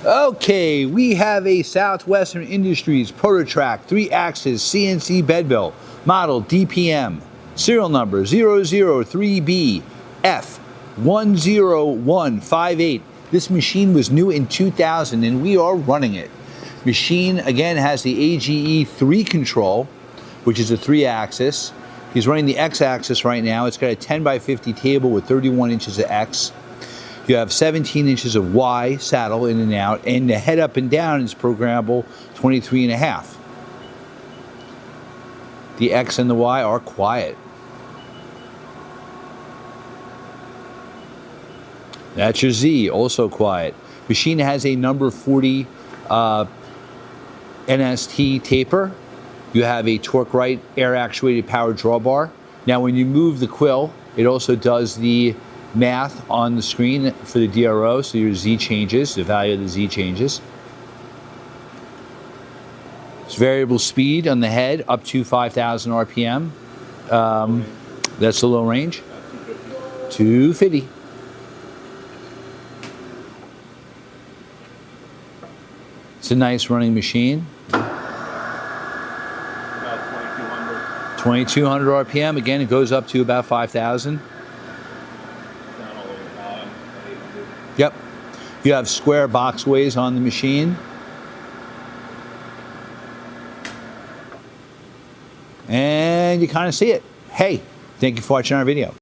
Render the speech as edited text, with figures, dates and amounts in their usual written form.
Okay, we have a Southwestern Industries Proto-Trak 3-axis CNC bed mill, model DPM, serial number 003BF10158. This machine was new in 2000 and we are running it. Machine again has the AGE3 control, which is a 3-axis. He's running the X-axis right now. It's got a 10x50 table with 31 inches of X. You have 17 inches of Y saddle in and out, and the head up and down is programmable 23.5. The X and the Y are quiet. That's your Z, also quiet. Machine has a number 40 NST taper. You have a torque right air actuated power drawbar. Now when you move the quill, it also does the math on the screen for the DRO, so your Z changes, the value of the Z changes. It's variable speed on the head up to 5,000 RPM. That's the low range. 250. It's a nice running machine. About 2,200 RPM. Again, it goes up to about 5,000. Yep. You have square boxways on the machine. And you kind of see it. Hey, thank you for watching our video.